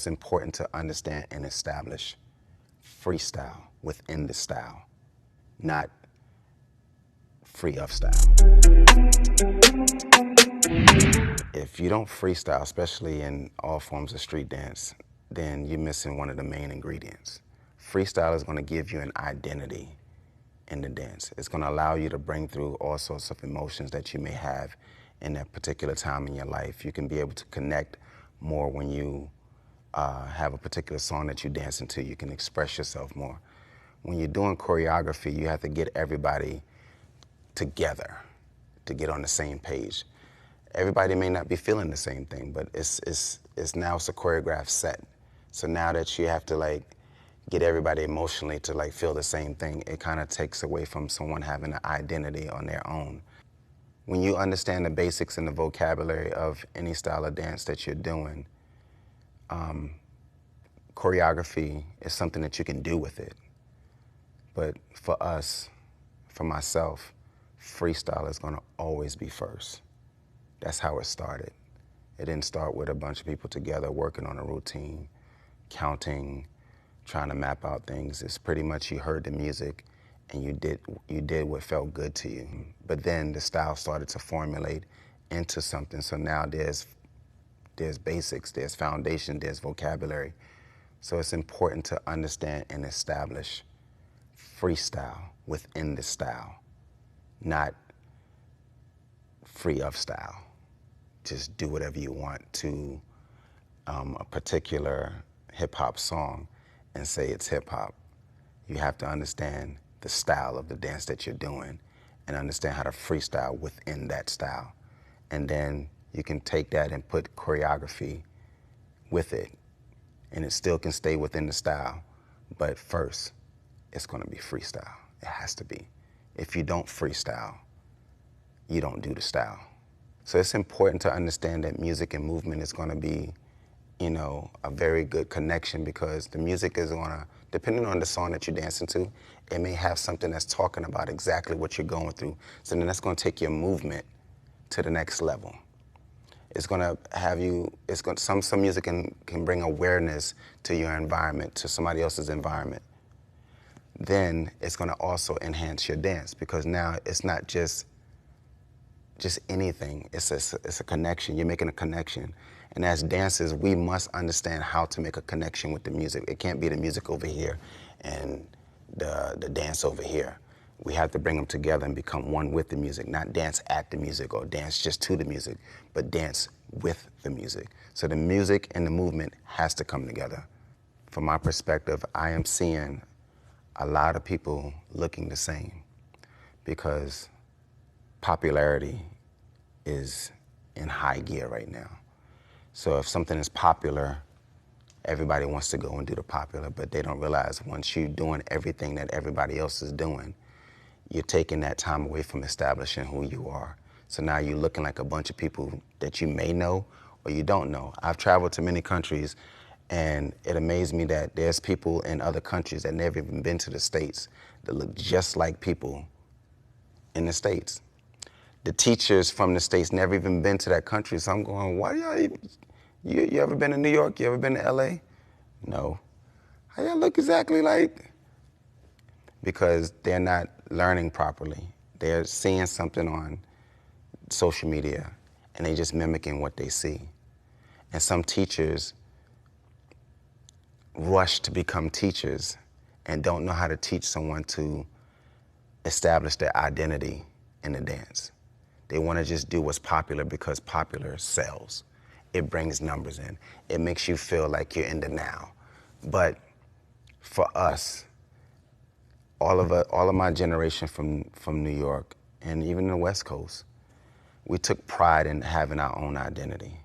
It's important to understand and establish freestyle within the style, not free of style. If you don't freestyle, especially in all forms of street dance, then you're missing one of the main ingredients. Freestyle is going to give you an identity in the dance. It's going to allow you to bring through all sorts of emotions that you may have in that particular time in your life. You can be able to connect more when you have a particular song that you're dancing to. You can express yourself more. When you're doing choreography, you have to get everybody together to get on the same page. Everybody may not be feeling the same thing, but it's now it's a choreographed set. So now that you have to like get everybody emotionally to like feel the same thing, it kind of takes away from someone having an identity on their own. When you understand the basics and the vocabulary of any style of dance that you're doing, choreography is something that you can do with it. But for us, for myself, freestyle is going to always be first. That's how it started. It didn't start with a bunch of people together working on a routine, counting, trying to map out things. It's pretty much you heard the music and you did what felt good to you. But then the style started to formulate into something. So now there's basics, there's foundation, there's vocabulary. So it's important to understand and establish freestyle within the style, not free of style. Just do whatever you want to a particular hip-hop song and say it's hip-hop. You have to understand the style of the dance that you're doing and understand how to freestyle within that style. And then you can take that and put choreography with it, and it still can stay within the style. But first, it's gonna be freestyle. It has to be. If you don't freestyle, you don't do the style. So it's important to understand that music and movement is gonna be, you know, a very good connection, because the music is gonna, depending on the song that you're dancing to, it may have something that's talking about exactly what you're going through. So then that's gonna take your movement to the next level. It's gonna have you, some music can bring awareness to your environment, to somebody else's environment. Then it's gonna also enhance your dance, because now it's not just anything, it's a connection. You're making a connection. And as dancers, we must understand how to make a connection with the music. It can't be the music over here and the dance over here. We have to bring them together and become one with the music, not dance at the music or dance just to the music, but dance with the music. So the music and the movement has to come together. From my perspective, I am seeing a lot of people looking the same because popularity is in high gear right now. So if something is popular, everybody wants to go and do the popular, but they don't realize once you're doing everything that everybody else is doing, you're taking that time away from establishing who you are. So now you're looking like a bunch of people that you may know or you don't know. I've traveled to many countries, and it amazed me that there's people in other countries that never even been to the States that look just like people in the States. The teachers from the States never even been to that country, so I'm going, why do y'all even, you ever been to New York? You ever been to LA? No. How y'all look exactly like? Because they're not learning properly. They're seeing something on social media and they just mimicking what they see. And some teachers rush to become teachers and don't know how to teach someone to establish their identity in the dance. They want to just do what's popular because popular sells. It brings numbers in. It makes you feel like you're in the now. But for us, all of my generation from New York and even the West Coast, we took pride in having our own identity.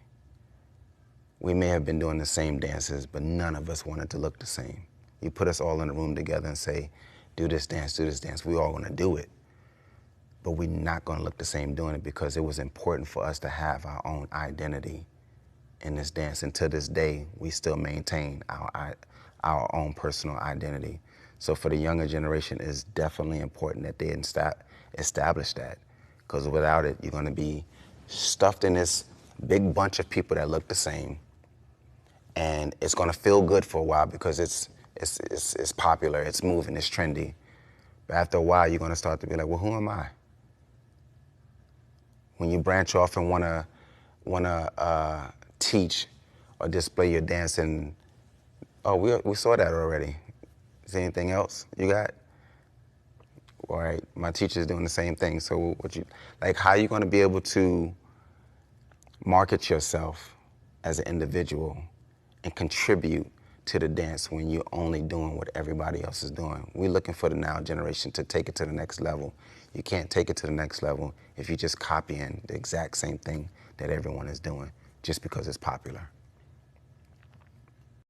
We may have been doing the same dances, but none of us wanted to look the same. You put us all in a room together and say, do this dance, we all want to do it. But we're not going to look the same doing it, because it was important for us to have our own identity in this dance. And to this day, we still maintain our own personal identity. So for the younger generation, it's definitely important that they establish that, because without it, you're going to be stuffed in this big bunch of people that look the same, And it's gonna feel good for a while because it's popular, it's moving, it's trendy. But after a while, you're gonna start to be like, well, who am I? When you branch off and wanna teach or display your dance, and oh, we saw that already. Is there anything else you got? All right, my teacher's doing the same thing. So how are you gonna be able to market yourself as an individual and contribute to the dance when you're only doing what everybody else is doing? We're looking for the now generation to take it to the next level. You can't take it to the next level if you're just copying the exact same thing that everyone is doing just because it's popular.